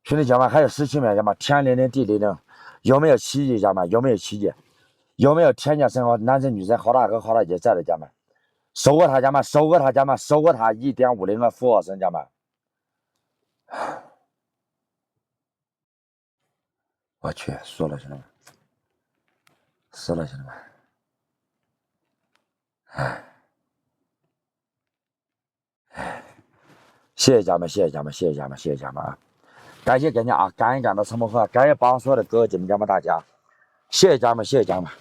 兄弟家们还有17面家们，天灵灵地灵灵，有没有奇迹家们？有没有奇迹？有没有天降神好男神女神好大哥好大姐在的家们？收过他家们，收过他家们，收过他1.50个俯卧撑家们。我去，输了兄弟们，死了兄弟们。谢谢家们，谢谢家们，谢谢家们，谢谢家们啊！感谢家啊，感恩感到陈梦鹤，感谢帮所有的哥哥姐妹家们大家，谢谢家们，谢谢家们，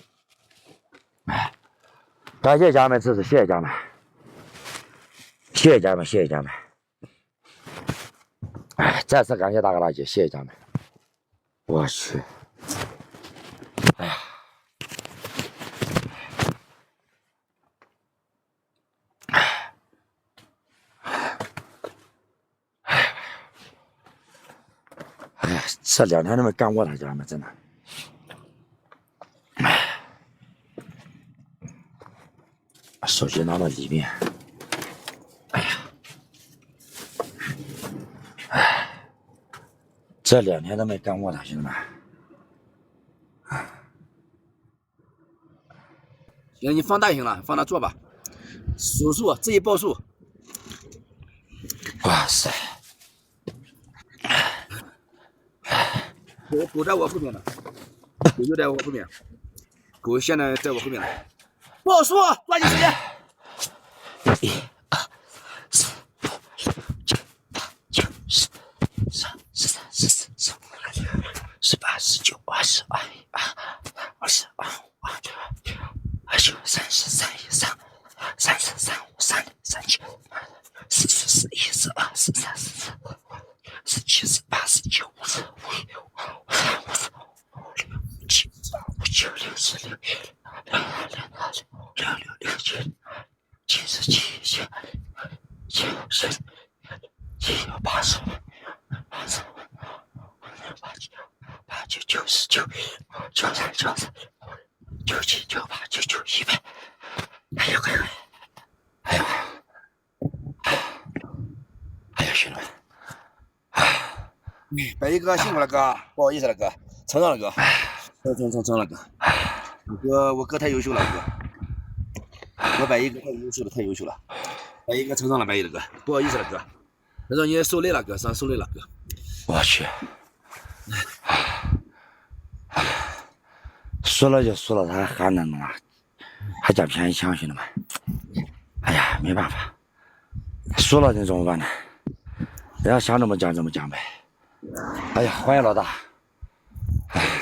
感谢家们支持，谢谢家们，谢谢家们，谢谢家们，再次感谢大哥大姐，谢谢家们，我去，哎呀。这2天都没干过他家们，真的。手机拿到里面，哎呀，这2天都没干过他，兄弟们。行，你放大行了，放大做吧。数自己报数。哇塞！狗在我后面呢，狗就在我后面，狗现在在我后面了。报数，抓紧时间。1、2、3、4、5、6、7、8、9、10、11、12、13、14、15、16、17、18、19、20、21、22、23、24、25、26、27、28、29、30、31、32、33、34、34、41、42、43、44、47、48、49、50、51、52、53、54、55、56、57、58、59、60、61、62、63、64、65、66、67、70、71、72、83、84、85、86、87、88、89、90、91、92、93、94、95、97、98、99、100。哎呦，哎呦，哎呀，兄弟们！白衣哥辛苦了哥，不好意思了哥，成长了哥，成了哥。我哥太优秀了哥，我白衣哥太优秀了，白衣哥成长了，白衣的哥，不好意思了哥，让你受累了哥，受累了哥。我去，输了就输了，他还能啊，还占便宜抢，兄弟们！哎呀，没办法，输了那怎么办呢？人家想怎么讲怎么讲呗。哎呀，欢迎老大！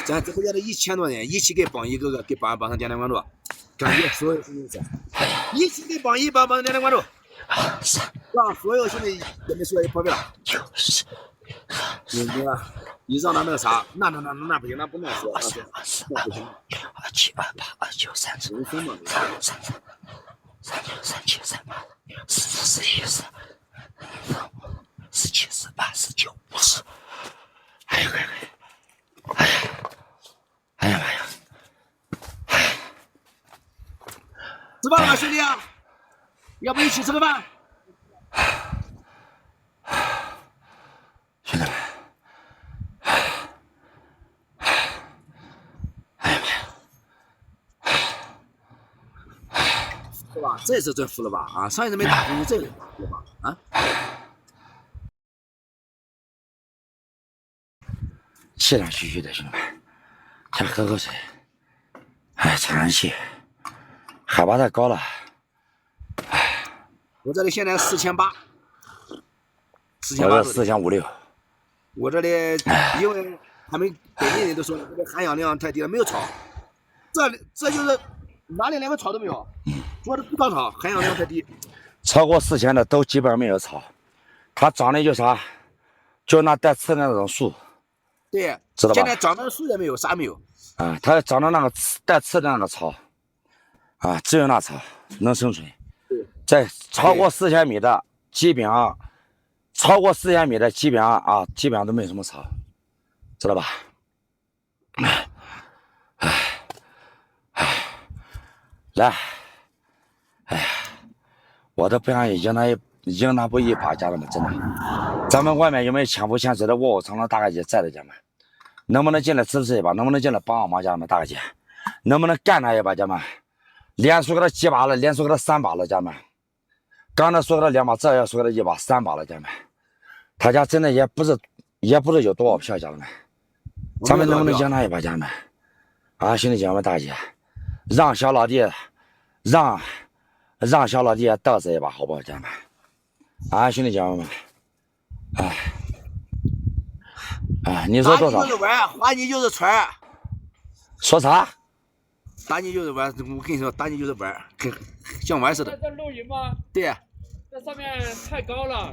咱直播间的1000多人一起给榜一哥哥给榜上点关注，感谢所有兄弟们，一起给榜上点关注，让所有兄弟跟你说一破费了。你让他那啥，那不行，那不能说，那不行。27、28、29、30、33、39、37、38、40、41、42、47、48、49、50。哎呀，哎呀妈呀！吃饭了吗，兄弟啊？要不一起吃个饭？兄弟们，哎呀妈呀！是吧？这次真服了吧？啊，上一次没打进去，这次服了吧？啊！气喘吁吁的，兄弟们，先喝口水。哎，喘上气，海拔太高了。我这里现在4800，我这4056。我这里因为他们本地人都说这个含氧量太低了，没有草。这就是哪里连个草都没有，主要是不长草，含氧量太低。超过4000的都基本上没有草，它长的就啥，就那带刺的那种树。对，知道吧？现在长的树也没有，啥没有。啊，它长的那个带刺的那个草，啊，只有那草能生存。在超过4000米的，基本上超过4000米的，基本上都没什么草，知道吧？来，哎呀，我都不想已经那赢他不一把，家人们真的。咱们外面有没有千夫千指的卧虎藏龙大哥姐在的，家人们？能不能进来支持一把？能不能进来帮忙，家人们大哥姐？能不能干他一把，家人们？连输给他几把了，连输给他3把了，家人们。刚才输给他2把，这也输给他1把，3把了，家人们。他家真的也不是有多少票，家人们。咱们能不能赢他一把，家人们？啊，兄弟姐妹们，大姐，让小老弟，让小老弟嘚瑟一把，好不好，家人们？啊，兄弟姐妹们，哎，你说多少？打你就是玩，划你就是船。说啥？打你就是玩，我跟你说，打你就是玩，跟像玩似的。在这录音吗？对。这上面太高了。